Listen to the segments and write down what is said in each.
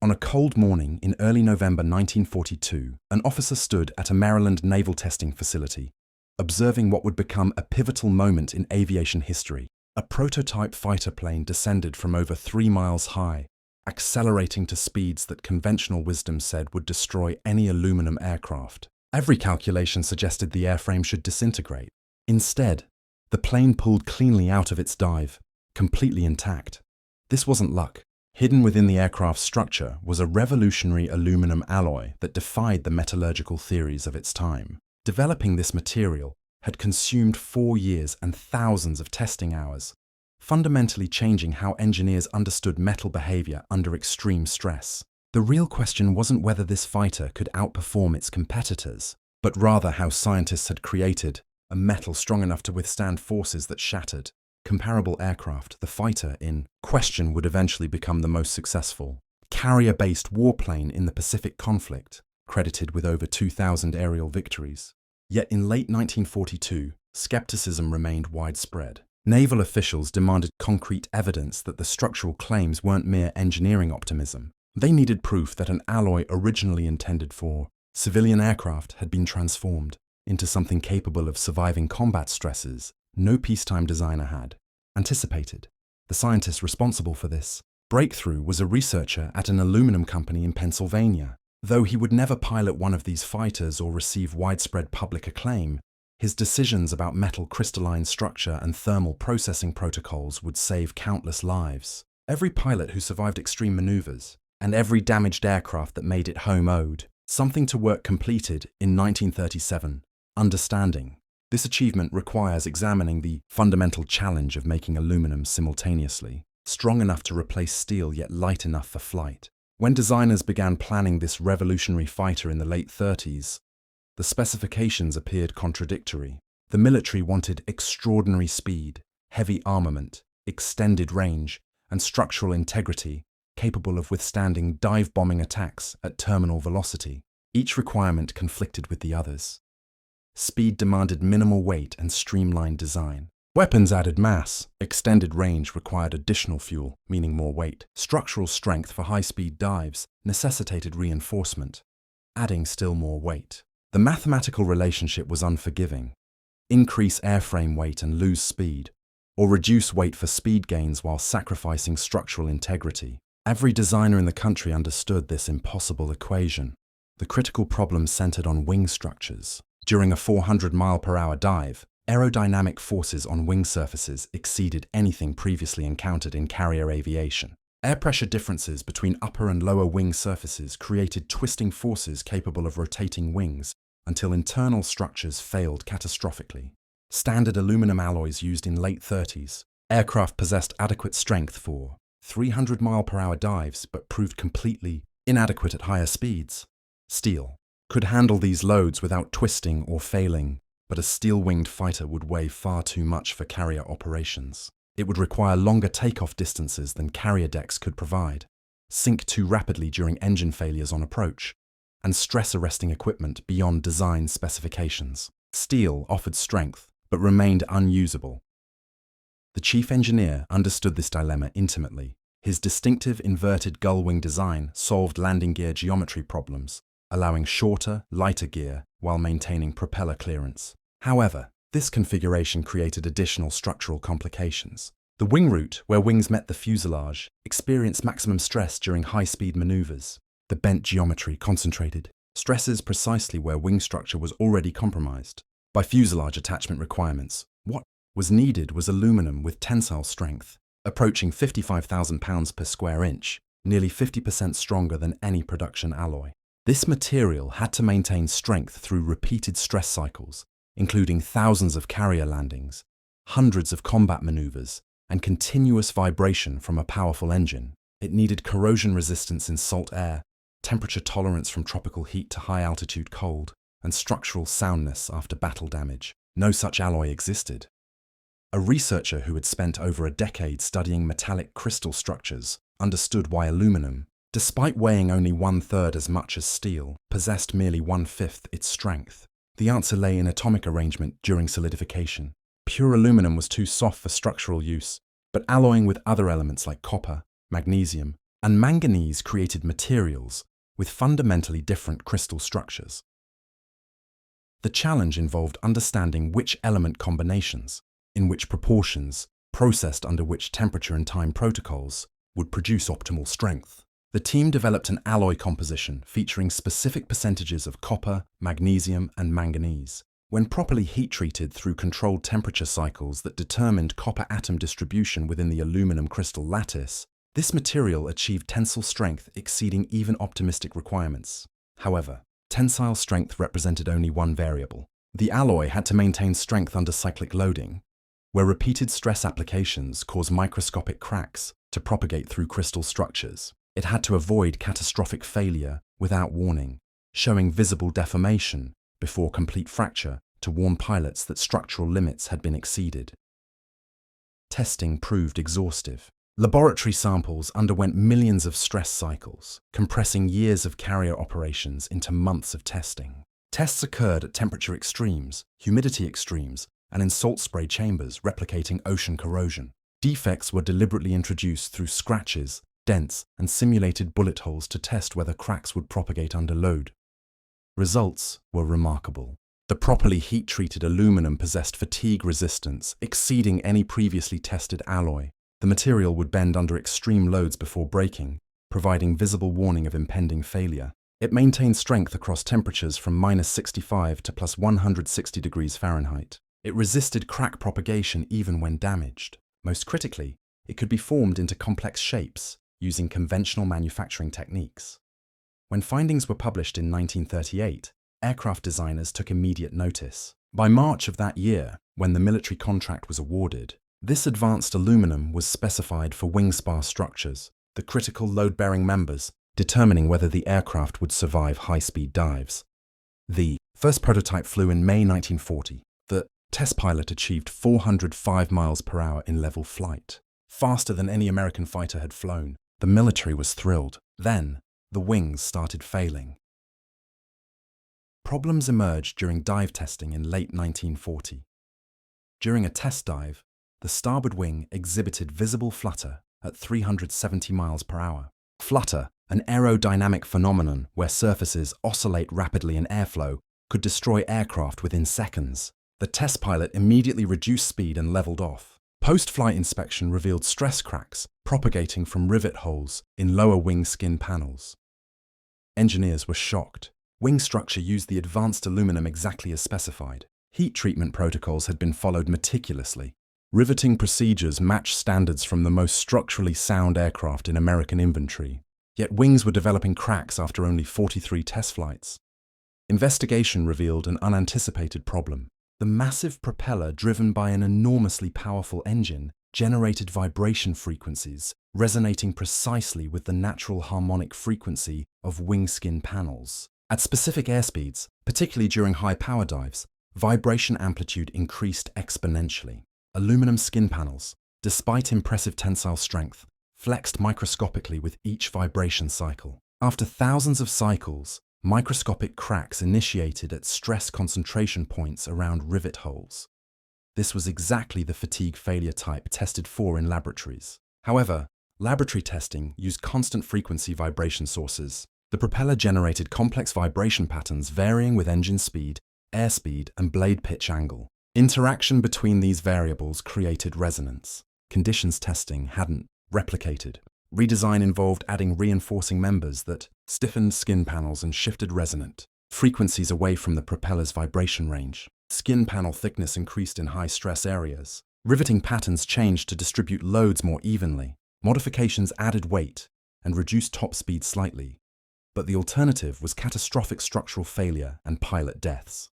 On a cold morning in early November 1942, an officer stood at a Maryland naval testing facility, observing what would become a pivotal moment in aviation history. A prototype fighter plane descended from over 3 miles high, accelerating to speeds that conventional wisdom said would destroy any aluminum aircraft. Every calculation suggested the airframe should disintegrate. Instead, the plane pulled cleanly out of its dive, completely intact. This wasn't luck. Hidden within the aircraft's structure was a revolutionary aluminum alloy that defied the metallurgical theories of its time. Developing this material had consumed 4 years and thousands of testing hours, fundamentally changing how engineers understood metal behavior under extreme stress. The real question wasn't whether this fighter could outperform its competitors, but rather how scientists had created a metal strong enough to withstand forces that shattered comparable aircraft. The fighter in question would eventually become the most successful carrier-based warplane in the Pacific conflict, credited with over 2,000 aerial victories. Yet in late 1942, skepticism remained widespread. Naval officials demanded concrete evidence that the structural claims weren't mere engineering optimism. They needed proof that an alloy originally intended for civilian aircraft had been transformed into something capable of surviving combat stresses no peacetime designer had anticipated. The scientist responsible for this breakthrough was a researcher at an aluminum company in Pennsylvania. Though he would never pilot one of these fighters or receive widespread public acclaim, his decisions about metal crystalline structure and thermal processing protocols would save countless lives. Every pilot who survived extreme maneuvers and every damaged aircraft that made it home owed something to work completed in 1937, understanding. This achievement requires examining the fundamental challenge of making aluminum simultaneously, strong enough to replace steel yet light enough for flight. When designers began planning this revolutionary fighter in the late 30s, the specifications appeared contradictory. The military wanted extraordinary speed, heavy armament, extended range, and structural integrity capable of withstanding dive-bombing attacks at terminal velocity. Each requirement conflicted with the others. Speed demanded minimal weight and streamlined design. Weapons added mass. Extended range required additional fuel, meaning more weight. Structural strength for high-speed dives necessitated reinforcement, adding still more weight. The mathematical relationship was unforgiving. Increase airframe weight and lose speed, or reduce weight for speed gains while sacrificing structural integrity. Every designer in the country understood this impossible equation. The critical problem centered on wing structures. During a 400-mile-per-hour dive, aerodynamic forces on wing surfaces exceeded anything previously encountered in carrier aviation. Air pressure differences between upper and lower wing surfaces created twisting forces capable of rotating wings until internal structures failed catastrophically. Standard aluminum alloys used in late 30s. Aircraft possessed adequate strength for 300-mile-per-hour dives but proved completely inadequate at higher speeds. Steel could handle these loads without twisting or failing, but a steel-winged fighter would weigh far too much for carrier operations. It would require longer takeoff distances than carrier decks could provide, sink too rapidly during engine failures on approach, and stress-arresting equipment beyond design specifications. Steel offered strength, but remained unusable. The chief engineer understood this dilemma intimately. His distinctive inverted gull-wing design solved landing gear geometry problems, allowing shorter, lighter gear while maintaining propeller clearance. However, this configuration created additional structural complications. The wing root, where wings met the fuselage, experienced maximum stress during high-speed maneuvers. The bent geometry concentrated stresses precisely where wing structure was already compromised by fuselage attachment requirements. What was needed was aluminum with tensile strength, approaching 55,000 pounds per square inch, nearly 50% stronger than any production alloy. This material had to maintain strength through repeated stress cycles, including thousands of carrier landings, hundreds of combat maneuvers, and continuous vibration from a powerful engine. It needed corrosion resistance in salt air, temperature tolerance from tropical heat to high-altitude cold, and structural soundness after battle damage. No such alloy existed. A researcher who had spent over a decade studying metallic crystal structures understood why aluminum, despite weighing only 1/3 as much as steel, possessed merely 1/5 its strength. The answer lay in atomic arrangement during solidification. Pure aluminum was too soft for structural use, but alloying with other elements like copper, magnesium, and manganese created materials with fundamentally different crystal structures. The challenge involved understanding which element combinations, in which proportions, processed under which temperature and time protocols, would produce optimal strength. The team developed an alloy composition featuring specific percentages of copper, magnesium, and manganese. When properly heat-treated through controlled temperature cycles that determined copper atom distribution within the aluminum crystal lattice, this material achieved tensile strength exceeding even optimistic requirements. However, tensile strength represented only one variable. The alloy had to maintain strength under cyclic loading, where repeated stress applications cause microscopic cracks to propagate through crystal structures. It had to avoid catastrophic failure without warning, showing visible deformation before complete fracture to warn pilots that structural limits had been exceeded. Testing proved exhaustive. Laboratory samples underwent millions of stress cycles, compressing years of carrier operations into months of testing. Tests occurred at temperature extremes, humidity extremes, and in salt spray chambers replicating ocean corrosion. Defects were deliberately introduced through scratches, dents, and simulated bullet holes to test whether cracks would propagate under load. Results were remarkable. The properly heat-treated aluminum possessed fatigue resistance exceeding any previously tested alloy. The material would bend under extreme loads before breaking, providing visible warning of impending failure. It maintained strength across temperatures from -65 to +160 degrees Fahrenheit. It resisted crack propagation even when damaged. Most critically, it could be formed into complex shapes using conventional manufacturing techniques. When findings were published in 1938, aircraft designers took immediate notice. By March of that year, when the military contract was awarded, this advanced aluminum was specified for wing spar structures, the critical load-bearing members, determining whether the aircraft would survive high-speed dives. The first prototype flew in May 1940. The test pilot achieved 405 miles per hour in level flight, faster than any American fighter had flown. The military was thrilled. Then, the wings started failing. Problems emerged during dive testing in late 1940. During a test dive, the starboard wing exhibited visible flutter at 370 miles per hour. Flutter, an aerodynamic phenomenon where surfaces oscillate rapidly in airflow, could destroy aircraft within seconds. The test pilot immediately reduced speed and leveled off. Post-flight inspection revealed stress cracks propagating from rivet holes in lower wing skin panels. Engineers were shocked. Wing structure used the advanced aluminum exactly as specified. Heat treatment protocols had been followed meticulously. Riveting procedures matched standards from the most structurally sound aircraft in American inventory. Yet wings were developing cracks after only 43 test flights. Investigation revealed an unanticipated problem. The massive propeller, driven by an enormously powerful engine, generated vibration frequencies resonating precisely with the natural harmonic frequency of wing skin panels. At specific airspeeds, particularly during high power dives, vibration amplitude increased exponentially. Aluminum skin panels, despite impressive tensile strength, flexed microscopically with each vibration cycle. After thousands of cycles, microscopic cracks initiated at stress concentration points around rivet holes. This was exactly the fatigue failure type tested for in laboratories. However, laboratory testing used constant frequency vibration sources. The propeller generated complex vibration patterns varying with engine speed, airspeed, and blade pitch angle. Interaction between these variables created resonance. Conditions testing hadn't replicated. Redesign involved adding reinforcing members that stiffened skin panels and shifted resonant frequencies away from the propeller's vibration range. Skin panel thickness increased in high-stress areas. Riveting patterns changed to distribute loads more evenly. Modifications added weight and reduced top speed slightly. But the alternative was catastrophic structural failure and pilot deaths.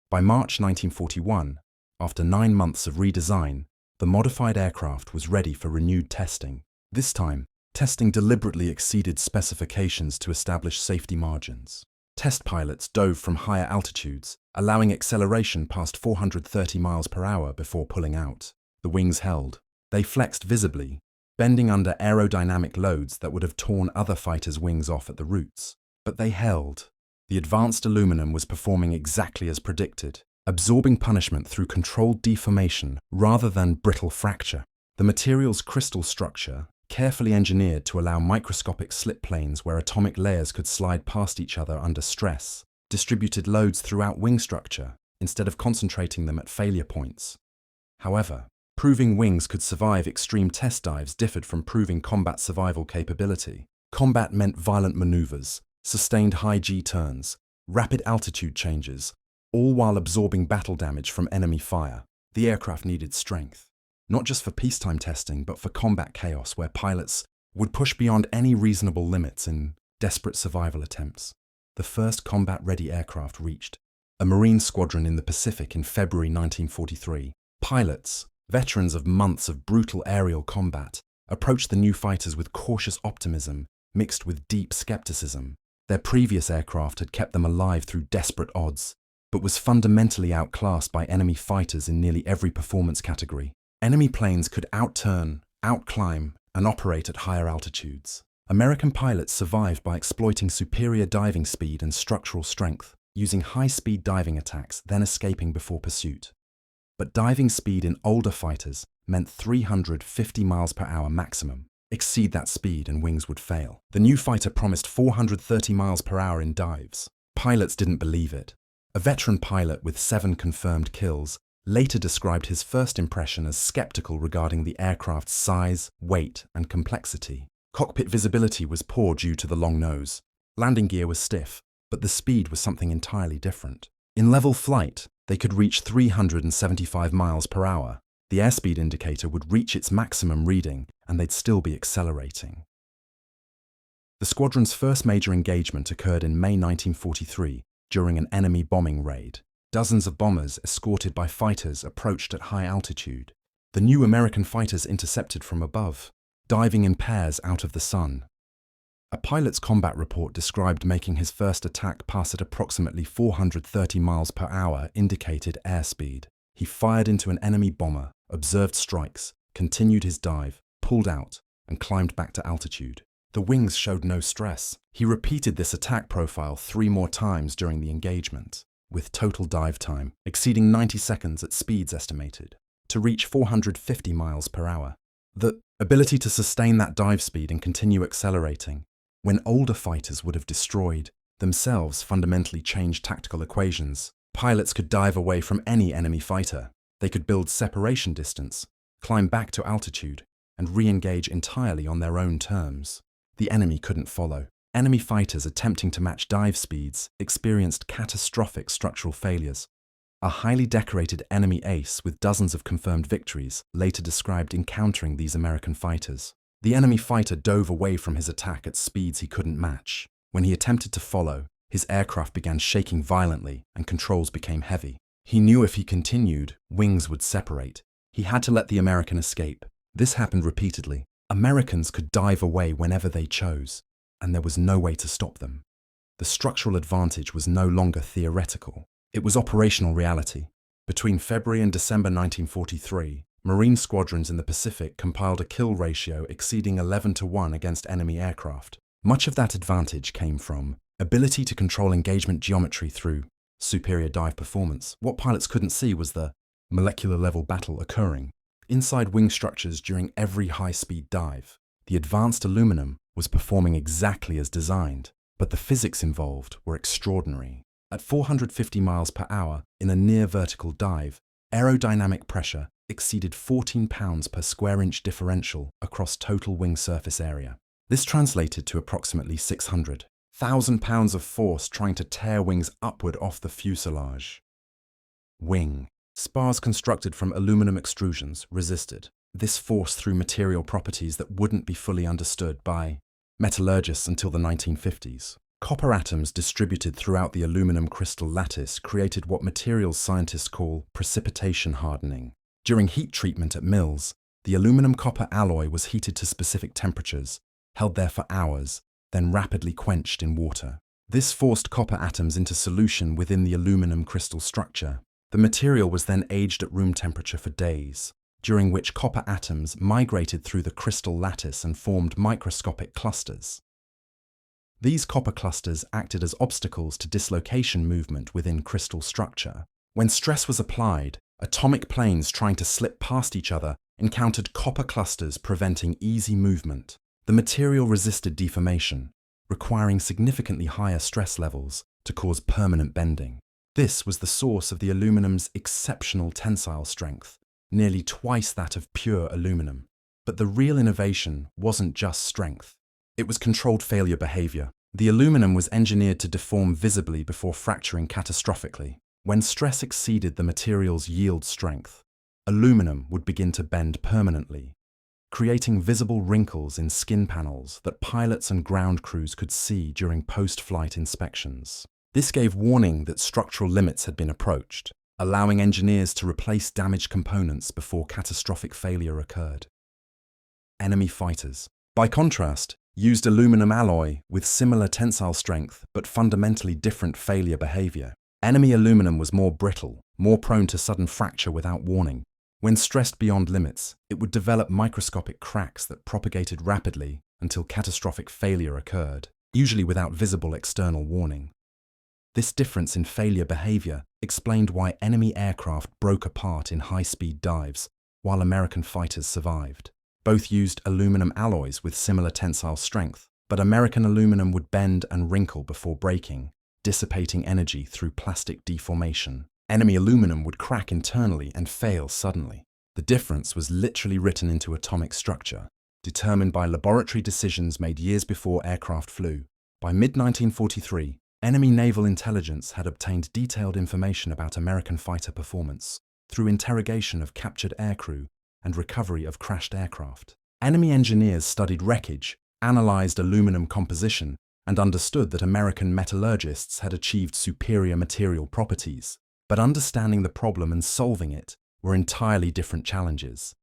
By March 1941, after 9 months of redesign, the modified aircraft was ready for renewed testing. This time, testing deliberately exceeded specifications to establish safety margins. Test pilots dove from higher altitudes, allowing acceleration past 430 miles per hour before pulling out. The wings held. They flexed visibly, bending under aerodynamic loads that would have torn other fighters' wings off at the roots. But they held. The advanced aluminum was performing exactly as predicted, absorbing punishment through controlled deformation rather than brittle fracture. The material's crystal structure, carefully engineered to allow microscopic slip planes where atomic layers could slide past each other under stress, distributed loads throughout wing structure instead of concentrating them at failure points. However, proving wings could survive extreme test dives differed from proving combat survival capability. Combat meant violent maneuvers, sustained high G turns, rapid altitude changes, all while absorbing battle damage from enemy fire. The aircraft needed strength, not just for peacetime testing, but for combat chaos where pilots would push beyond any reasonable limits in desperate survival attempts. The first combat-ready aircraft reached a Marine squadron in the Pacific in February 1943. Pilots, veterans of months of brutal aerial combat, approached the new fighters with cautious optimism mixed with deep skepticism. Their previous aircraft had kept them alive through desperate odds, but was fundamentally outclassed by enemy fighters in nearly every performance category. Enemy planes could outturn, outclimb, and operate at higher altitudes. American pilots survived by exploiting superior diving speed and structural strength, using high-speed diving attacks, then escaping before pursuit. But diving speed in older fighters meant 350 miles per hour maximum. Exceed that speed and wings would fail. The new fighter promised 430 miles per hour in dives. Pilots didn't believe it. A veteran pilot with 7 confirmed kills later described his first impression as skeptical regarding the aircraft's size, weight, and complexity. Cockpit visibility was poor due to the long nose. Landing gear was stiff, but the speed was something entirely different. In level flight, they could reach 375 miles per hour. The airspeed indicator would reach its maximum reading, and they'd still be accelerating. The squadron's first major engagement occurred in May 1943 during an enemy bombing raid. Dozens of bombers, escorted by fighters, approached at high altitude. The new American fighters intercepted from above, diving in pairs out of the sun. A pilot's combat report described making his first attack pass at approximately 430 miles per hour indicated airspeed. He fired into an enemy bomber, observed strikes, continued his dive, pulled out, and climbed back to altitude. The wings showed no stress. He repeated this attack profile 3 more times during the engagement, with total dive time exceeding 90 seconds at speeds estimated to reach 450 miles per hour. The ability to sustain that dive speed and continue accelerating when older fighters would have destroyed themselves fundamentally changed tactical equations. Pilots could dive away from any enemy fighter. They could build separation distance, climb back to altitude, and re-engage entirely on their own terms. The enemy couldn't follow. Enemy fighters attempting to match dive speeds experienced catastrophic structural failures. A highly decorated enemy ace with dozens of confirmed victories later described encountering these American fighters. The enemy fighter dove away from his attack at speeds he couldn't match. When he attempted to follow, his aircraft began shaking violently and controls became heavy. He knew if he continued, wings would separate. He had to let the American escape. This happened repeatedly. Americans could dive away whenever they chose, and there was no way to stop them. The structural advantage was no longer theoretical. It was operational reality. Between February and December 1943, Marine squadrons in the Pacific compiled a kill ratio exceeding 11-1 against enemy aircraft. Much of that advantage came from ability to control engagement geometry through superior dive performance. What pilots couldn't see was the molecular-level battle occurring inside wing structures during every high-speed dive. The advanced aluminum was performing exactly as designed, but the physics involved were extraordinary. At 450 miles per hour in a near-vertical dive, aerodynamic pressure exceeded 14 pounds per square inch differential across total wing surface area. This translated to approximately 600,000 pounds of force trying to tear wings upward off the fuselage. Wing. Spars constructed from aluminum extrusions resisted this force through material properties that wouldn't be fully understood by metallurgists until the 1950s. Copper atoms distributed throughout the aluminum crystal lattice created what materials scientists call precipitation hardening. During heat treatment at mills, the aluminum-copper alloy was heated to specific temperatures, held there for hours, then rapidly quenched in water. This forced copper atoms into solution within the aluminum crystal structure. The material was then aged at room temperature for days, during which copper atoms migrated through the crystal lattice and formed microscopic clusters. These copper clusters acted as obstacles to dislocation movement within crystal structure. When stress was applied, atomic planes trying to slip past each other encountered copper clusters preventing easy movement. The material resisted deformation, requiring significantly higher stress levels to cause permanent bending. This was the source of the aluminum's exceptional tensile strength, nearly twice that of pure aluminum. But the real innovation wasn't just strength. It was controlled failure behavior. The aluminum was engineered to deform visibly before fracturing catastrophically. When stress exceeded the material's yield strength, aluminum would begin to bend permanently, creating visible wrinkles in skin panels that pilots and ground crews could see during post-flight inspections. This gave warning that structural limits had been approached, allowing engineers to replace damaged components before catastrophic failure occurred. Enemy fighters, by contrast, used aluminum alloy with similar tensile strength but fundamentally different failure behavior. Enemy aluminum was more brittle, more prone to sudden fracture without warning. When stressed beyond limits, it would develop microscopic cracks that propagated rapidly until catastrophic failure occurred, usually without visible external warning. This difference in failure behavior explained why enemy aircraft broke apart in high-speed dives, while American fighters survived. Both used aluminum alloys with similar tensile strength, but American aluminum would bend and wrinkle before breaking, dissipating energy through plastic deformation. Enemy aluminum would crack internally and fail suddenly. The difference was literally written into atomic structure, determined by laboratory decisions made years before aircraft flew. By mid-1943, enemy naval intelligence had obtained detailed information about American fighter performance through interrogation of captured aircrew and recovery of crashed aircraft. Enemy engineers studied wreckage, analyzed aluminum composition, and understood that American metallurgists had achieved superior material properties. But understanding the problem and solving it were entirely different challenges.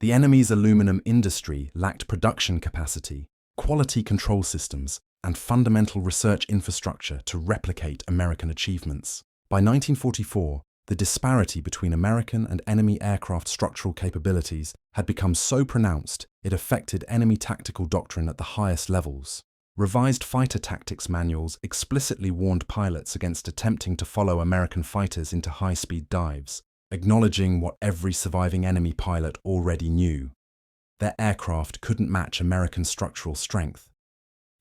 The enemy's aluminum industry lacked production capacity, quality control systems, and fundamental research infrastructure to replicate American achievements. By 1944, the disparity between American and enemy aircraft structural capabilities had become so pronounced it affected enemy tactical doctrine at the highest levels. Revised fighter tactics manuals explicitly warned pilots against attempting to follow American fighters into high-speed dives, acknowledging what every surviving enemy pilot already knew. Their aircraft couldn't match American structural strength.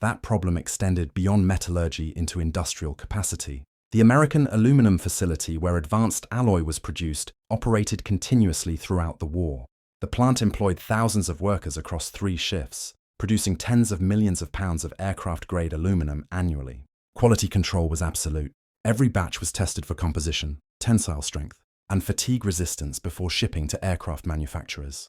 That problem extended beyond metallurgy into industrial capacity. The American aluminum facility where advanced alloy was produced operated continuously throughout the war. The plant employed thousands of workers across 3 shifts, producing tens of millions of pounds of aircraft-grade aluminum annually. Quality control was absolute. Every batch was tested for composition, tensile strength, and fatigue resistance before shipping to aircraft manufacturers.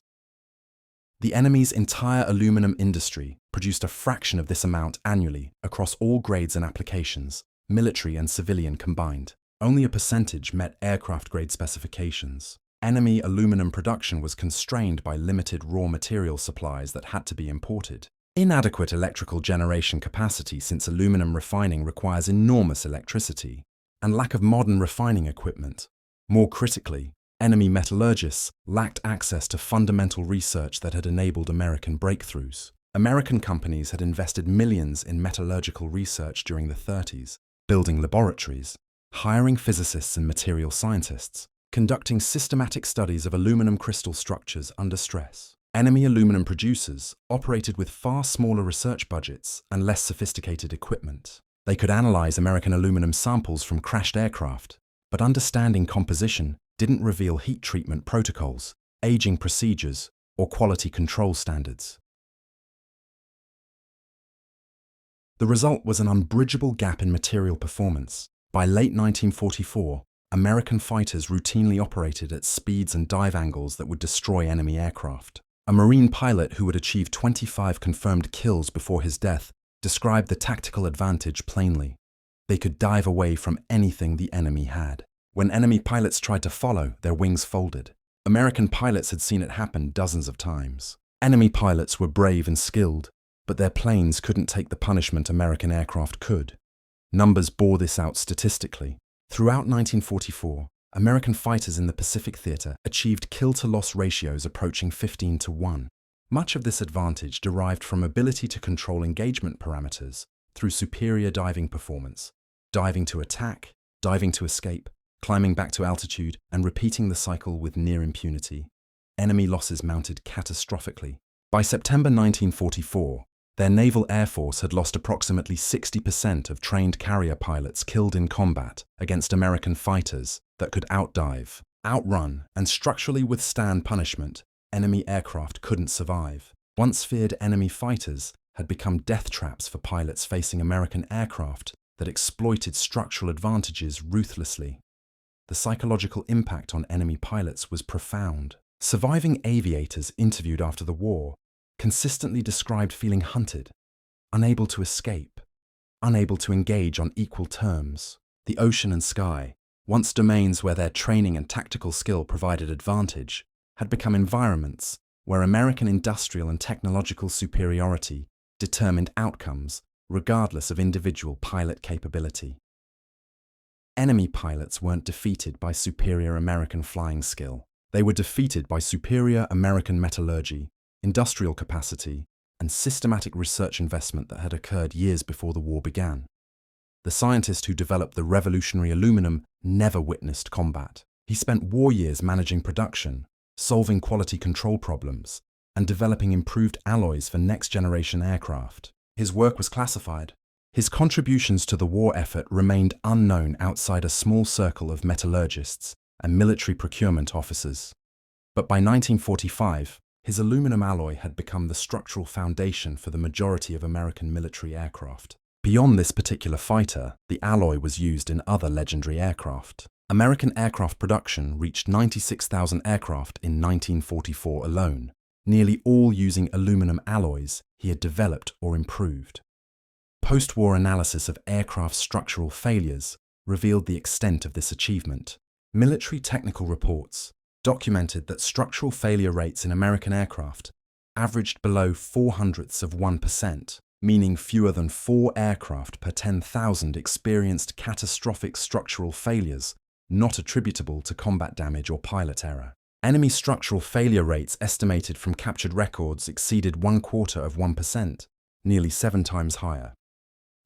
The enemy's entire aluminum industry produced a fraction of this amount annually across all grades and applications, military and civilian combined. Only a percentage met aircraft-grade specifications. Enemy aluminum production was constrained by limited raw material supplies that had to be imported. Inadequate electrical generation capacity, since aluminum refining requires enormous electricity, and lack of modern refining equipment. More critically, enemy metallurgists lacked access to fundamental research that had enabled American breakthroughs. American companies had invested millions in metallurgical research during the 30s, building laboratories, hiring physicists and material scientists, conducting systematic studies of aluminum crystal structures under stress. Enemy aluminum producers operated with far smaller research budgets and less sophisticated equipment. They could analyze American aluminum samples from crashed aircraft, but understanding composition didn't reveal heat treatment protocols, aging procedures, or quality control standards. The result was an unbridgeable gap in material performance. By late 1944, American fighters routinely operated at speeds and dive angles that would destroy enemy aircraft. A Marine pilot who had achieved 25 confirmed kills before his death described the tactical advantage plainly. They could dive away from anything the enemy had. When enemy pilots tried to follow, their wings folded. American pilots had seen it happen dozens of times. Enemy pilots were brave and skilled, but their planes couldn't take the punishment American aircraft could. Numbers bore this out statistically. Throughout 1944, American fighters in the Pacific Theater achieved kill-to-loss ratios approaching 15-1. Much of this advantage derived from ability to control engagement parameters through superior diving performance, diving to attack, diving to escape, climbing back to altitude, and repeating the cycle with near impunity. enemy losses mounted catastrophically. By September 1944, their naval air force had lost approximately 60% of trained carrier pilots killed in combat against American fighters that could outdive, outrun, and structurally withstand punishment enemy aircraft couldn't survive. Once feared enemy fighters had become death traps for pilots facing American aircraft that exploited structural advantages ruthlessly. The psychological impact on enemy pilots was profound. Surviving aviators interviewed after the war consistently described feeling hunted, unable to escape, unable to engage on equal terms. The ocean and sky, once domains where their training and tactical skill provided advantage, had become environments where American industrial and technological superiority determined outcomes regardless of individual pilot capability. Enemy pilots weren't defeated by superior American flying skill. They were defeated by superior American metallurgy, industrial capacity, and systematic research investment that had occurred years before the war began. The scientist who developed the revolutionary aluminum never witnessed combat. He spent war years managing production, solving quality control problems, and developing improved alloys for next-generation aircraft. His work was classified. His contributions to the war effort remained unknown outside a small circle of metallurgists and military procurement officers. But by 1945, his aluminum alloy had become the structural foundation for the majority of American military aircraft. Beyond this particular fighter, the alloy was used in other legendary aircraft. American aircraft production reached 96,000 aircraft in 1944 alone, nearly all using aluminum alloys he had developed or improved. Post-war analysis of aircraft structural failures revealed the extent of this achievement. Military technical reports documented that structural failure rates in American aircraft averaged below 0.04%, meaning fewer than 4 aircraft per 10,000 experienced catastrophic structural failures not attributable to combat damage or pilot error. Enemy structural failure rates estimated from captured records exceeded 0.25%, nearly 7 times higher.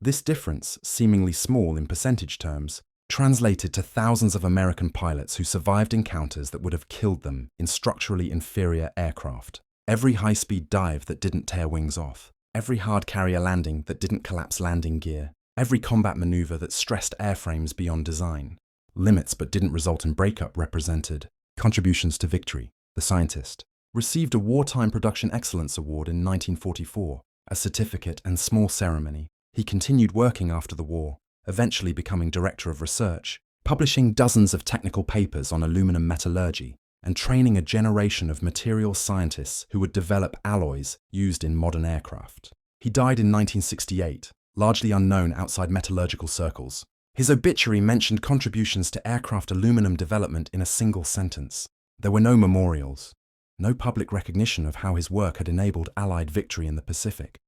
This difference, seemingly small in percentage terms, translated to thousands of American pilots who survived encounters that would have killed them in structurally inferior aircraft. Every high-speed dive that didn't tear wings off, every hard carrier landing that didn't collapse landing gear, every combat maneuver that stressed airframes beyond design. Limits but didn't result in breakup represented contributions to victory. The scientist received a Wartime Production Excellence Award in 1944, a certificate and small ceremony. He continued working after the war, eventually becoming director of research, publishing dozens of technical papers on aluminum metallurgy, and training a generation of material scientists who would develop alloys used in modern aircraft. He died in 1968, largely unknown outside metallurgical circles. His obituary mentioned contributions to aircraft aluminum development in a single sentence. There were no memorials, no public recognition of how his work had enabled Allied victory in the Pacific.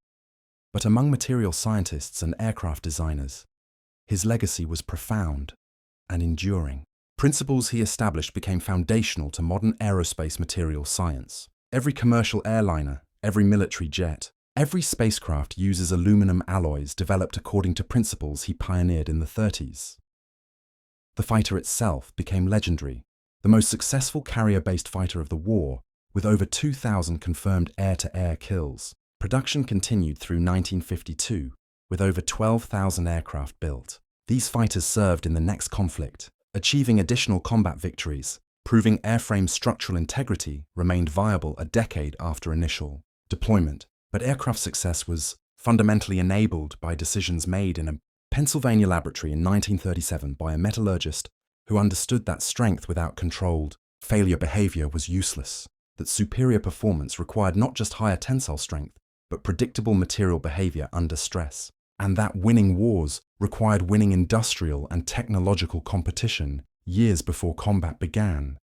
But among material scientists and aircraft designers, his legacy was profound and enduring. Principles he established became foundational to modern aerospace materials science. Every commercial airliner, every military jet, every spacecraft uses aluminum alloys developed according to principles he pioneered in the 30s. The fighter itself became legendary, the most successful carrier-based fighter of the war, with over 2,000 confirmed air-to-air kills. Production continued through 1952, with over 12,000 aircraft built. These fighters served in the next conflict, achieving additional combat victories, proving airframe structural integrity remained viable a decade after initial deployment. But aircraft success was fundamentally enabled by decisions made in a Pennsylvania laboratory in 1937 by a metallurgist who understood that strength without controlled failure behavior was useless, that superior performance required not just higher tensile strength, but predictable material behavior under stress, and that winning wars required winning industrial and technological competition years before combat began.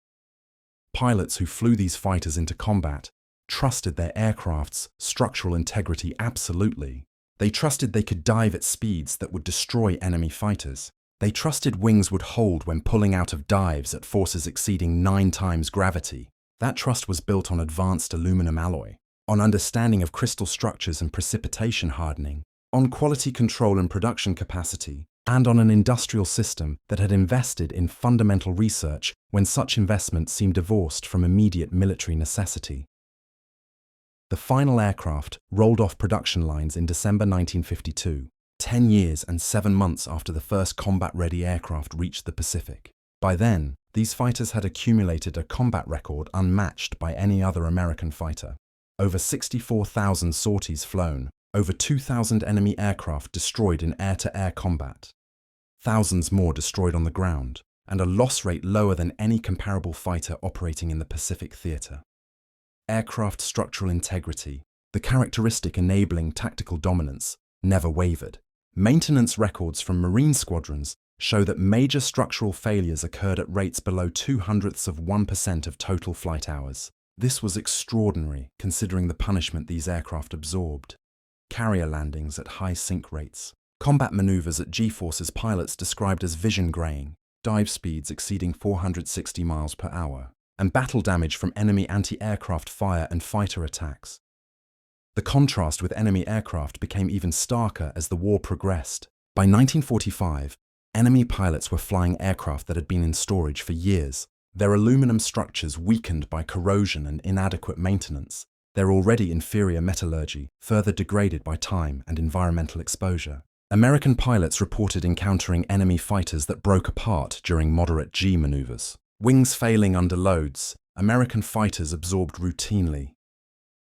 Pilots who flew these fighters into combat trusted their aircraft's structural integrity absolutely. They trusted they could dive at speeds that would destroy enemy fighters. They trusted wings would hold when pulling out of dives at forces exceeding 9 times gravity. That trust was built on advanced aluminum alloy, on understanding of crystal structures and precipitation hardening, on quality control and production capacity, and on an industrial system that had invested in fundamental research when such investment seemed divorced from immediate military necessity. The final aircraft rolled off production lines in December 1952, 10 years and 7 months after the first combat-ready aircraft reached the Pacific. By then, these fighters had accumulated a combat record unmatched by any other American fighter. Over 64,000 sorties flown, over 2,000 enemy aircraft destroyed in air-to-air combat, thousands more destroyed on the ground, and a loss rate lower than any comparable fighter operating in the Pacific theater. Aircraft structural integrity, the characteristic enabling tactical dominance, never wavered. Maintenance records from Marine squadrons show that major structural failures occurred at rates below 0.02% of total flight hours. This was extraordinary, considering the punishment these aircraft absorbed. Carrier landings at high sink rates, combat maneuvers at G-forces pilots described as vision graying, dive speeds exceeding 460 miles per hour, and battle damage from enemy anti-aircraft fire and fighter attacks. The contrast with enemy aircraft became even starker as the war progressed. By 1945, enemy pilots were flying aircraft that had been in storage for years, their aluminum structures weakened by corrosion and inadequate maintenance, their already inferior metallurgy further degraded by time and environmental exposure. American pilots reported encountering enemy fighters that broke apart during moderate G maneuvers. Wings failing under loads, American fighters absorbed routinely.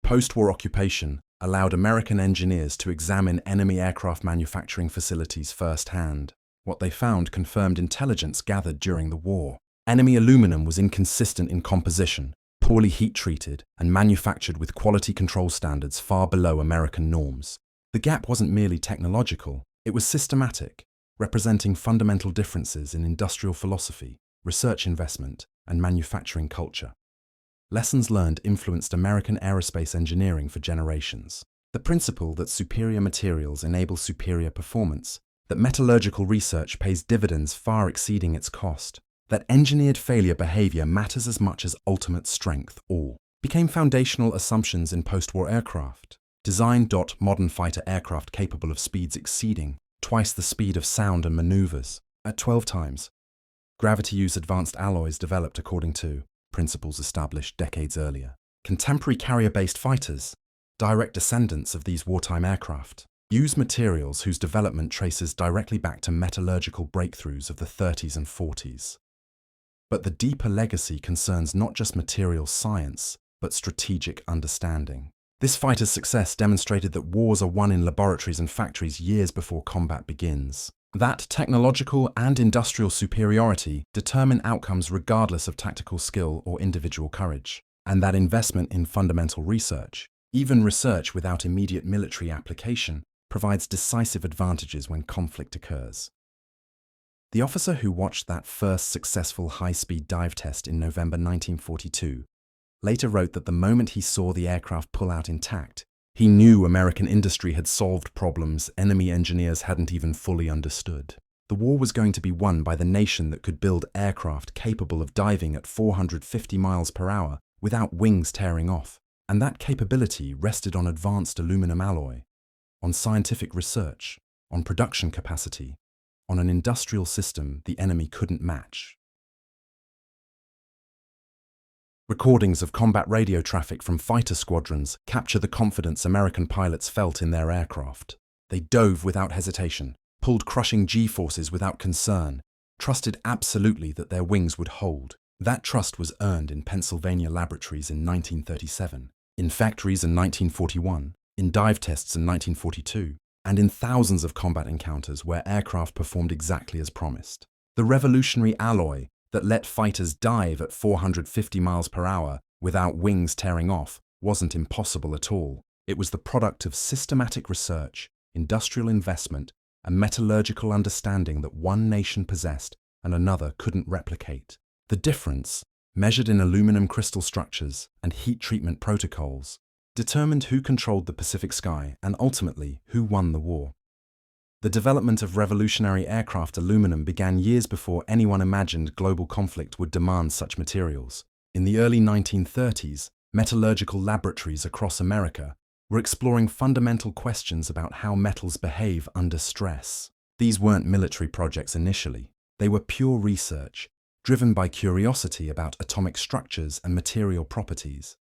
Post-war occupation allowed American engineers to examine enemy aircraft manufacturing facilities firsthand. What they found confirmed intelligence gathered during the war. Enemy aluminum was inconsistent in composition, poorly heat-treated, and manufactured with quality control standards far below American norms. The gap wasn't merely technological, it was systematic, representing fundamental differences in industrial philosophy, research investment, and manufacturing culture. Lessons learned influenced American aerospace engineering for generations. The principle that superior materials enable superior performance, that metallurgical research pays dividends far exceeding its cost, that engineered failure behavior matters as much as ultimate strength, all became foundational assumptions in post-war aircraft. Design. Modern fighter aircraft capable of speeds exceeding twice the speed of sound and maneuvers, at 12 times. Gravity use advanced alloys developed according to principles established decades earlier. Contemporary carrier-based fighters, direct descendants of these wartime aircraft, use materials whose development traces directly back to metallurgical breakthroughs of the 30s and 40s. But the deeper legacy concerns not just material science, but strategic understanding. This fighter's success demonstrated that wars are won in laboratories and factories years before combat begins. That technological and industrial superiority determine outcomes regardless of tactical skill or individual courage, and that investment in fundamental research, even research without immediate military application, provides decisive advantages when conflict occurs. The officer who watched that first successful high-speed dive test in November 1942 later wrote that the moment he saw the aircraft pull out intact, he knew American industry had solved problems enemy engineers hadn't even fully understood. The war was going to be won by the nation that could build aircraft capable of diving at 450 miles per hour without wings tearing off, and that capability rested on advanced aluminum alloy, on scientific research, on production capacity, on an industrial system the enemy couldn't match. Recordings of combat radio traffic from fighter squadrons capture the confidence American pilots felt in their aircraft. They dove without hesitation, pulled crushing G-forces without concern, trusted absolutely that their wings would hold. That trust was earned in Pennsylvania laboratories in 1937, in factories in 1941, in dive tests in 1942, and in thousands of combat encounters where aircraft performed exactly as promised. The revolutionary alloy that let fighters dive at 450 miles per hour without wings tearing off wasn't impossible at all. It was the product of systematic research, industrial investment, and metallurgical understanding that one nation possessed and another couldn't replicate. The difference, measured in aluminum crystal structures and heat treatment protocols, determined who controlled the Pacific sky and ultimately who won the war. The development of revolutionary aircraft aluminum began years before anyone imagined global conflict would demand such materials. In the early 1930s, metallurgical laboratories across America were exploring fundamental questions about how metals behave under stress. These weren't military projects initially. They were pure research, driven by curiosity about atomic structures and material properties.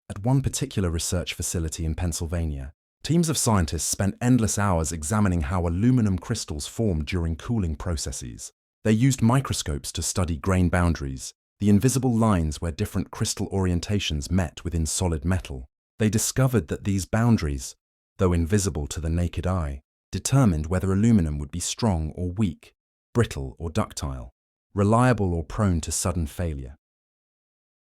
At one particular research facility in Pennsylvania, teams of scientists spent endless hours examining how aluminum crystals formed during cooling processes. They used microscopes to study grain boundaries, the invisible lines where different crystal orientations met within solid metal. They discovered that these boundaries, though invisible to the naked eye, determined whether aluminum would be strong or weak, brittle or ductile, reliable or prone to sudden failure.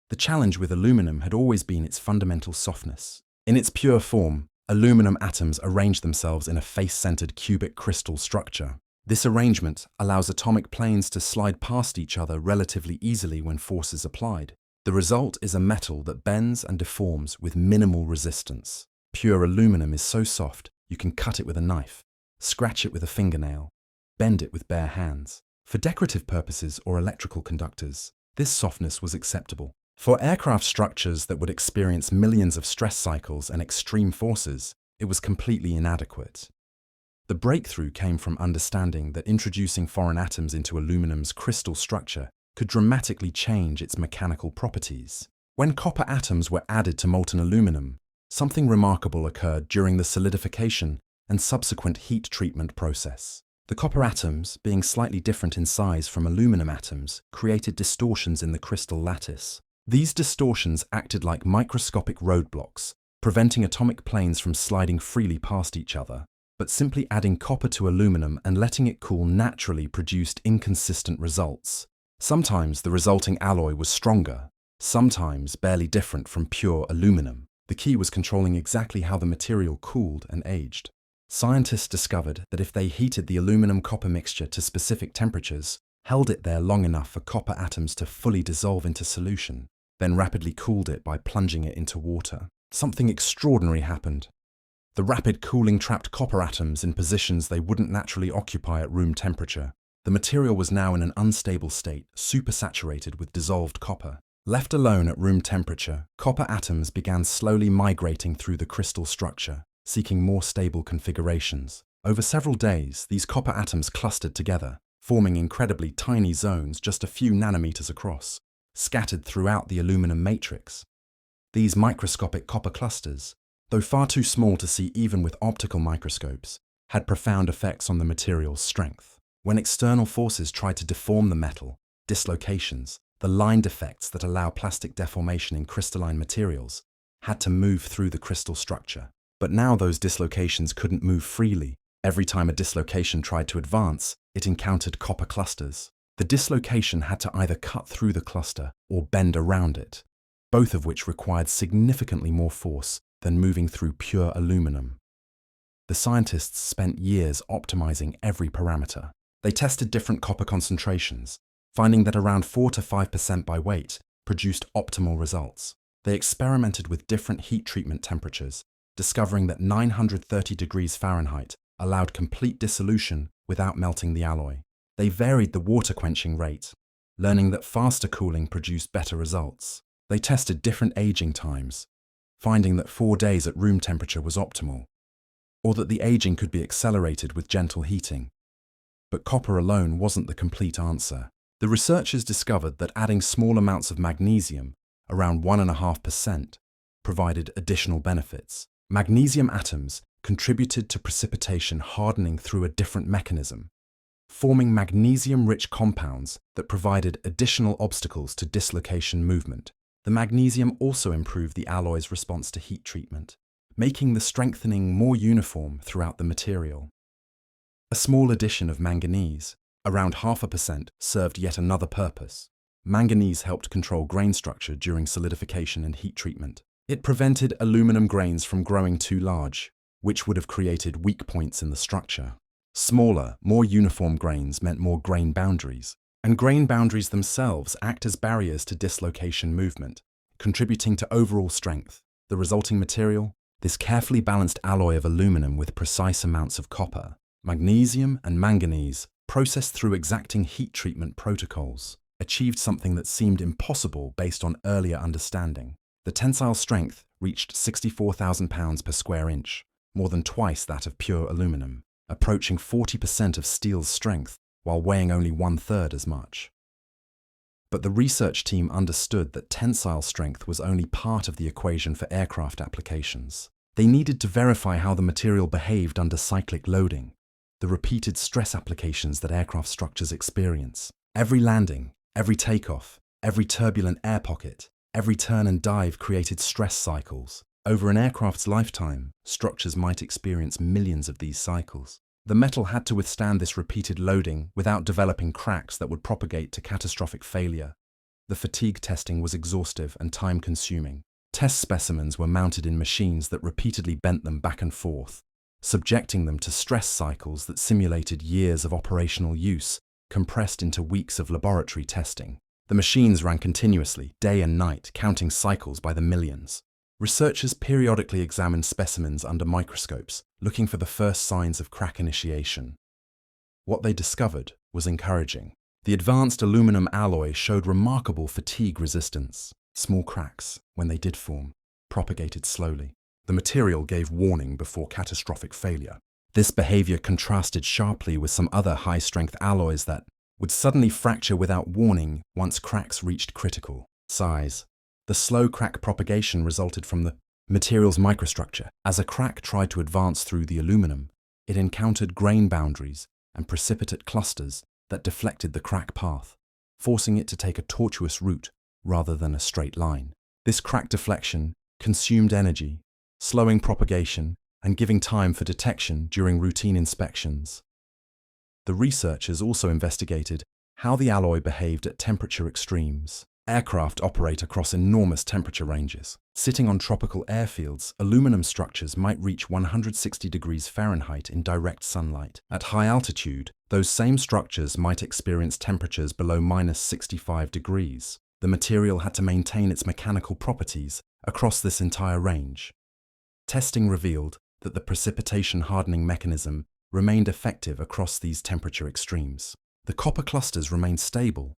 The challenge with aluminum had always been its fundamental softness. In its pure form, aluminum atoms arrange themselves in a face-centered cubic crystal structure. This arrangement allows atomic planes to slide past each other relatively easily when force is applied. The result is a metal that bends and deforms with minimal resistance. Pure aluminum is so soft you can cut it with a knife, scratch it with a fingernail, bend it with bare hands. For decorative purposes or electrical conductors, this softness was acceptable. For aircraft structures that would experience millions of stress cycles and extreme forces, it was completely inadequate. The breakthrough came from understanding that introducing foreign atoms into aluminum's crystal structure could dramatically change its mechanical properties. When copper atoms were added to molten aluminum, something remarkable occurred during the solidification and subsequent heat treatment process. The copper atoms, being slightly different in size from aluminum atoms, created distortions in the crystal lattice. These distortions acted like microscopic roadblocks, preventing atomic planes from sliding freely past each other. But simply adding copper to aluminum and letting it cool naturally produced inconsistent results. Sometimes the resulting alloy was stronger, sometimes barely different from pure aluminum. The key was controlling exactly how the material cooled and aged. Scientists discovered that if they heated the aluminum-copper mixture to specific temperatures, held it there long enough for copper atoms to fully dissolve into solution, then rapidly cooled it by plunging it into water, something extraordinary happened. The rapid cooling trapped copper atoms in positions they wouldn't naturally occupy at room temperature. The material was now in an unstable state, supersaturated with dissolved copper. Left alone at room temperature, copper atoms began slowly migrating through the crystal structure, seeking more stable configurations. Over several days, these copper atoms clustered together, forming incredibly tiny zones just a few nanometers across, scattered throughout the aluminum matrix. These microscopic copper clusters, though far too small to see even with optical microscopes, had profound effects on the material's strength. When external forces tried to deform the metal, dislocations, the line defects that allow plastic deformation in crystalline materials, had to move through the crystal structure. But now those dislocations couldn't move freely. Every time a dislocation tried to advance, it encountered copper clusters. The dislocation had to either cut through the cluster or bend around it, both of which required significantly more force than moving through pure aluminum. The scientists spent years optimizing every parameter. They tested different copper concentrations, finding that around 4 to 5% by weight produced optimal results. They experimented with different heat treatment temperatures, discovering that 930 degrees Fahrenheit allowed complete dissolution without melting the alloy. They varied the water quenching rate, learning that faster cooling produced better results. They tested different aging times, finding that 4 days at room temperature was optimal, or that the aging could be accelerated with gentle heating. But copper alone wasn't the complete answer. The researchers discovered that adding small amounts of magnesium, around 1.5%, provided additional benefits. Magnesium atoms contributed to precipitation hardening through a different mechanism, forming magnesium-rich compounds that provided additional obstacles to dislocation movement. The magnesium also improved the alloy's response to heat treatment, making the strengthening more uniform throughout the material. A small addition of manganese, around 0.5%, served yet another purpose. Manganese helped control grain structure during solidification and heat treatment. It prevented aluminum grains from growing too large, which would have created weak points in the structure. Smaller, more uniform grains meant more grain boundaries, and grain boundaries themselves act as barriers to dislocation movement, contributing to overall strength. The resulting material, this carefully balanced alloy of aluminum with precise amounts of copper, magnesium and manganese, processed through exacting heat treatment protocols, achieved something that seemed impossible based on earlier understanding. The tensile strength reached 64,000 pounds per square inch, more than twice that of pure aluminum. approaching 40% of steel's strength while weighing only 1/3 as much. But the research team understood that tensile strength was only part of the equation for aircraft applications. They needed to verify how the material behaved under cyclic loading, the repeated stress applications that aircraft structures experience. Every landing, every takeoff, every turbulent air pocket, every turn and dive created stress cycles. Over an aircraft's lifetime, structures might experience millions of these cycles. The metal had to withstand this repeated loading without developing cracks that would propagate to catastrophic failure. The fatigue testing was exhaustive and time-consuming. Test specimens were mounted in machines that repeatedly bent them back and forth, subjecting them to stress cycles that simulated years of operational use, compressed into weeks of laboratory testing. The machines ran continuously, day and night, counting cycles by the millions. Researchers periodically examined specimens under microscopes, looking for the first signs of crack initiation. What they discovered was encouraging. The advanced aluminum alloy showed remarkable fatigue resistance. Small cracks, when they did form, propagated slowly. The material gave warning before catastrophic failure. This behavior contrasted sharply with some other high-strength alloys that would suddenly fracture without warning once cracks reached critical size. The slow crack propagation resulted from the material's microstructure. As a crack tried to advance through the aluminum, it encountered grain boundaries and precipitate clusters that deflected the crack path, forcing it to take a tortuous route rather than a straight line. This crack deflection consumed energy, slowing propagation and giving time for detection during routine inspections. The researchers also investigated how the alloy behaved at temperature extremes. Aircraft operate across enormous temperature ranges. Sitting on tropical airfields, aluminum structures might reach 160 degrees Fahrenheit in direct sunlight. At high altitude, those same structures might experience temperatures below -65 degrees. The material had to maintain its mechanical properties across this entire range. Testing revealed that the precipitation hardening mechanism remained effective across these temperature extremes. The copper clusters remained stable,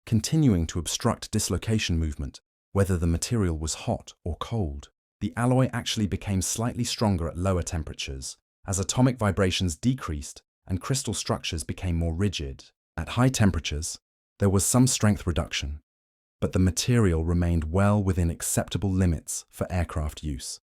continuing to obstruct dislocation movement, whether the material was hot or cold. The alloy actually became slightly stronger at lower temperatures, as atomic vibrations decreased and crystal structures became more rigid. At high temperatures, there was some strength reduction, but the material remained well within acceptable limits for aircraft use.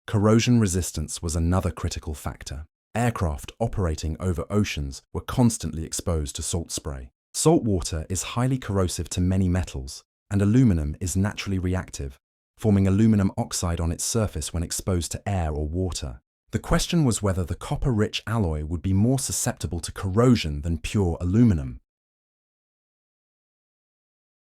Corrosion resistance was another critical factor. Aircraft operating over oceans were constantly exposed to salt spray. Salt water is highly corrosive to many metals, and aluminum is naturally reactive, forming aluminum oxide on its surface when exposed to air or water. The question was whether the copper-rich alloy would be more susceptible to corrosion than pure aluminum.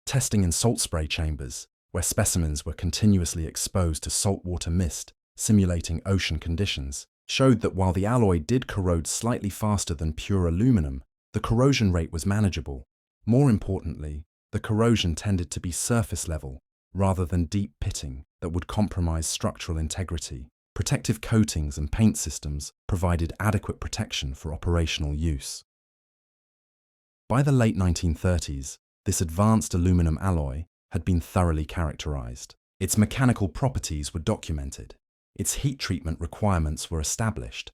Testing in salt spray chambers, where specimens were continuously exposed to saltwater mist, simulating ocean conditions, showed that while the alloy did corrode slightly faster than pure aluminum, the corrosion rate was manageable. More importantly, the corrosion tended to be surface level rather than deep pitting that would compromise structural integrity. Protective coatings and paint systems provided adequate protection for operational use. By the late 1930s, this advanced aluminum alloy had been thoroughly characterized. Its mechanical properties were documented, its heat treatment requirements were established,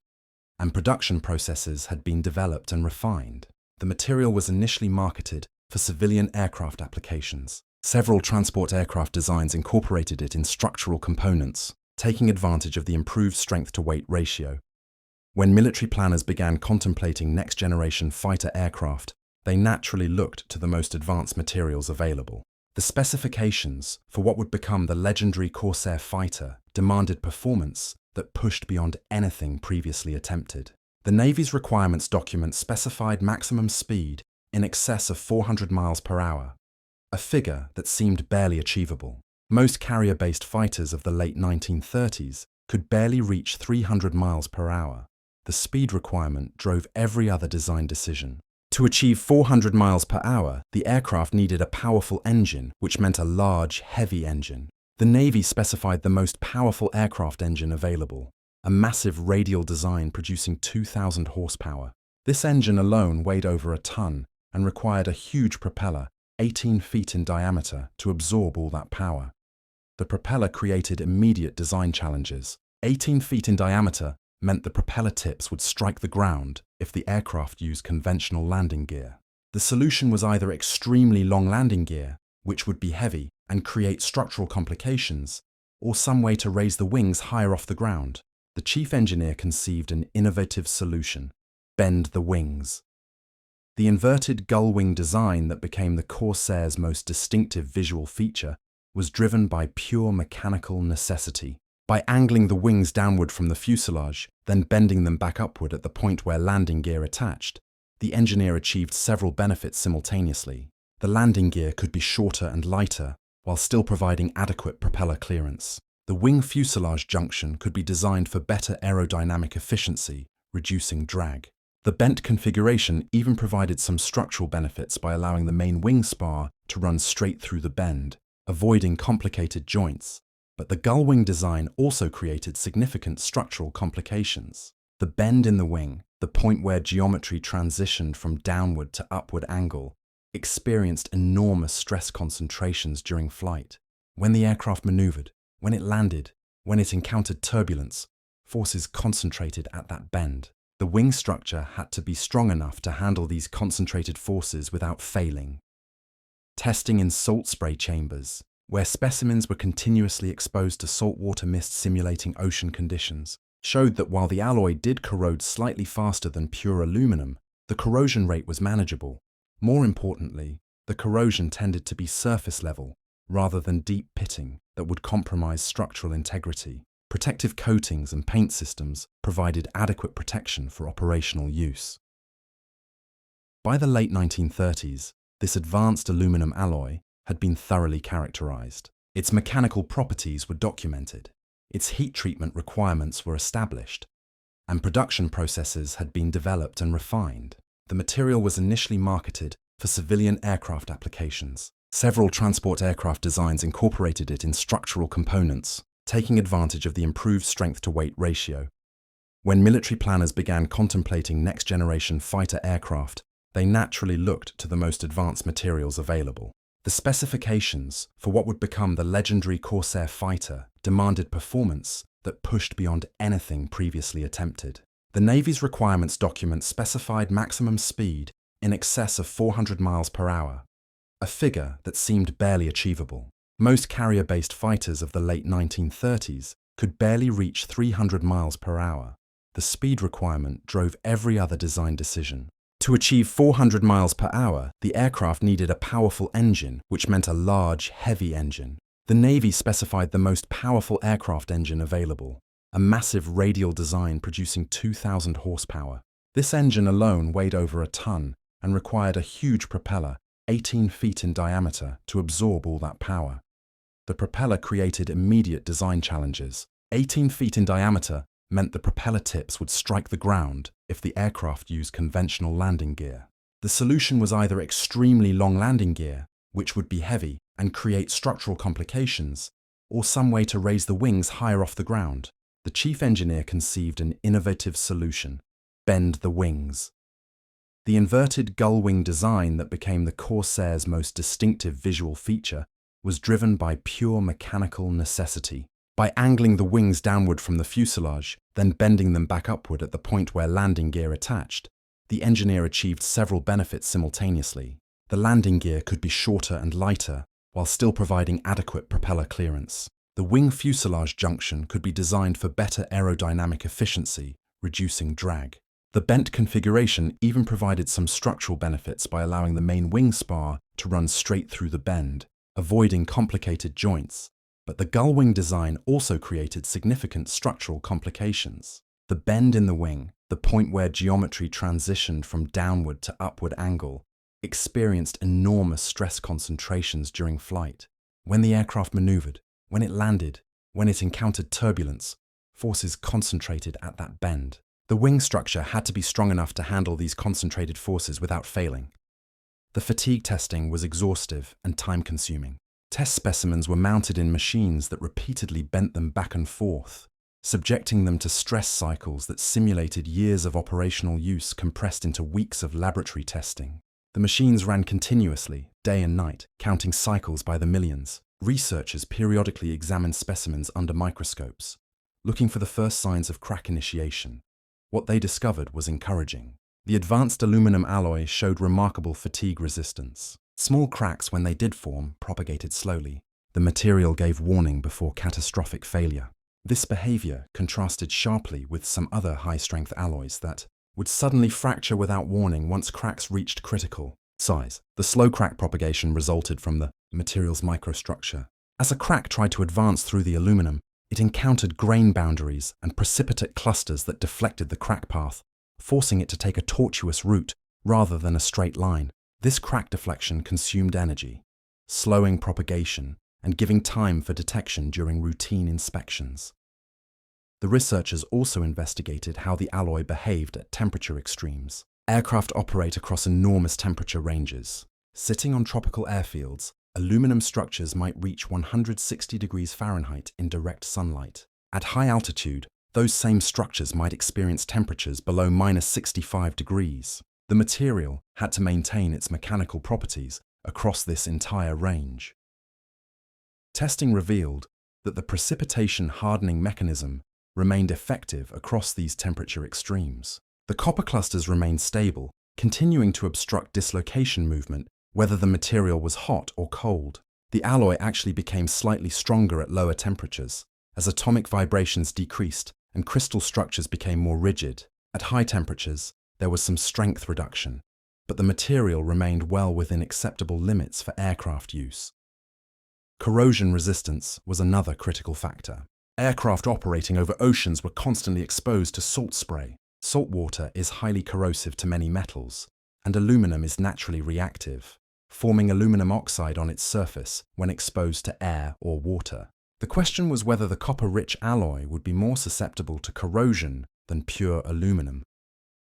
and production processes had been developed and refined. The material was initially marketed for civilian aircraft applications. Several transport aircraft designs incorporated it in structural components, taking advantage of the improved strength-to-weight ratio. When military planners began contemplating next-generation fighter aircraft, they naturally looked to the most advanced materials available. The specifications for what would become the legendary Corsair fighter demanded performance that pushed beyond anything previously attempted. The Navy's requirements document specified maximum speed in excess of 400 miles per hour, a figure that seemed barely achievable. Most carrier-based fighters of the late 1930s could barely reach 300 miles per hour. The speed requirement drove every other design decision. To achieve 400 miles per hour, the aircraft needed a powerful engine, which meant a large, heavy engine. The Navy specified the most powerful aircraft engine available, a massive radial design producing 2,000 horsepower. This engine alone weighed over a ton and required a huge propeller, 18 feet in diameter, to absorb all that power. The propeller created immediate design challenges. 18 feet in diameter meant the propeller tips would strike the ground if the aircraft used conventional landing gear. The solution was either extremely long landing gear, which would be heavy and create structural complications, or some way to raise the wings higher off the ground. The chief engineer conceived an innovative solution: bend the wings. The inverted gull-wing design that became the Corsair's most distinctive visual feature was driven by pure mechanical necessity. By angling the wings downward from the fuselage, then bending them back upward at the point where landing gear attached, the engineer achieved several benefits simultaneously. The landing gear could be shorter and lighter, while still providing adequate propeller clearance. The wing fuselage junction could be designed for better aerodynamic efficiency, reducing drag. The bent configuration even provided some structural benefits by allowing the main wing spar to run straight through the bend, avoiding complicated joints. But the gull-wing design also created significant structural complications. The bend in the wing, the point where geometry transitioned from downward to upward angle, experienced enormous stress concentrations during flight. When the aircraft maneuvered, when it landed, when it encountered turbulence, forces concentrated at that bend. The wing structure had to be strong enough to handle these concentrated forces without failing. Testing in salt spray chambers, where specimens were continuously exposed to saltwater mist simulating ocean conditions, showed that while the alloy did corrode slightly faster than pure aluminum, the corrosion rate was manageable. More importantly, the corrosion tended to be surface level, rather than deep pitting that would compromise structural integrity. Protective coatings and paint systems provided adequate protection for operational use. By the late 1930s, this advanced aluminum alloy had been thoroughly characterized. Its mechanical properties were documented, its heat treatment requirements were established, and production processes had been developed and refined. The material was initially marketed for civilian aircraft applications. Several transport aircraft designs incorporated it in structural components, taking advantage of the improved strength-to-weight ratio. When military planners began contemplating next-generation fighter aircraft, they naturally looked to the most advanced materials available. The specifications for what would become the legendary Corsair fighter demanded performance that pushed beyond anything previously attempted. The Navy's requirements document specified maximum speed in excess of 400 miles per hour, a figure that seemed barely achievable. Most carrier-based fighters of the late 1930s could barely reach 300 miles per hour. The speed requirement drove every other design decision. To achieve 400 miles per hour, the aircraft needed a powerful engine, which meant a large, heavy engine. The Navy specified the most powerful aircraft engine available, a massive radial design producing 2,000 horsepower. This engine alone weighed over a ton and required a huge propeller, 18 feet in diameter, to absorb all that power. The propeller created immediate design challenges. 18 feet in diameter meant the propeller tips would strike the ground if the aircraft used conventional landing gear. The solution was either extremely long landing gear, which would be heavy and create structural complications, or some way to raise the wings higher off the ground. The chief engineer conceived an innovative solution: bend the wings. The inverted gull-wing design that became the Corsair's most distinctive visual feature was driven by pure mechanical necessity. By angling the wings downward from the fuselage, then bending them back upward at the point where landing gear attached, the engineer achieved several benefits simultaneously. The landing gear could be shorter and lighter, while still providing adequate propeller clearance. The wing fuselage junction could be designed for better aerodynamic efficiency, reducing drag. The bent configuration even provided some structural benefits by allowing the main wing spar to run straight through the bend, avoiding complicated joints. But the gull-wing design also created significant structural complications. The bend in the wing, the point where geometry transitioned from downward to upward angle, experienced enormous stress concentrations during flight. When the aircraft maneuvered, when it landed, when it encountered turbulence, forces concentrated at that bend. The wing structure had to be strong enough to handle these concentrated forces without failing. The fatigue testing was exhaustive and time-consuming. Test specimens were mounted in machines that repeatedly bent them back and forth, subjecting them to stress cycles that simulated years of operational use compressed into weeks of laboratory testing. The machines ran continuously, day and night, counting cycles by the millions. Researchers periodically examined specimens under microscopes, looking for the first signs of crack initiation. What they discovered was encouraging. The advanced aluminum alloy showed remarkable fatigue resistance. Small cracks, when they did form, propagated slowly. The material gave warning before catastrophic failure. This behavior contrasted sharply with some other high-strength alloys that would suddenly fracture without warning once cracks reached critical size. The slow crack propagation resulted from the material's microstructure. As a crack tried to advance through the aluminum, it encountered grain boundaries and precipitate clusters that deflected the crack path, forcing it to take a tortuous route rather than a straight line. This crack deflection consumed energy, slowing propagation and giving time for detection during routine inspections. The researchers also investigated how the alloy behaved at temperature extremes. Aircraft operate across enormous temperature ranges. Sitting on tropical airfields, aluminum structures might reach 160 degrees Fahrenheit in direct sunlight. At high altitude, those same structures might experience temperatures below -65 degrees. The material had to maintain its mechanical properties across this entire range. Testing revealed that the precipitation hardening mechanism remained effective across these temperature extremes. The copper clusters remained stable, continuing to obstruct dislocation movement whether the material was hot or cold. The alloy actually became slightly stronger at lower temperatures, as atomic vibrations decreased and crystal structures became more rigid. At high temperatures, there was some strength reduction, but the material remained well within acceptable limits for aircraft use. Corrosion resistance was another critical factor. Aircraft operating over oceans were constantly exposed to salt spray. Salt water is highly corrosive to many metals, and aluminum is naturally reactive, forming aluminum oxide on its surface when exposed to air or water. The question was whether the copper-rich alloy would be more susceptible to corrosion than pure aluminum.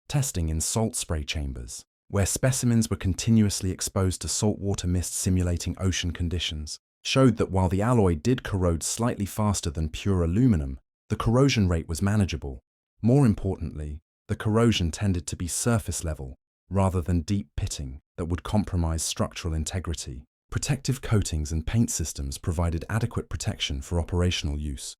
Testing in salt spray chambers, where specimens were continuously exposed to saltwater mist simulating ocean conditions, showed that while the alloy did corrode slightly faster than pure aluminum, the corrosion rate was manageable. More importantly, the corrosion tended to be surface level rather than deep pitting that would compromise structural integrity. Protective coatings and paint systems provided adequate protection for operational use.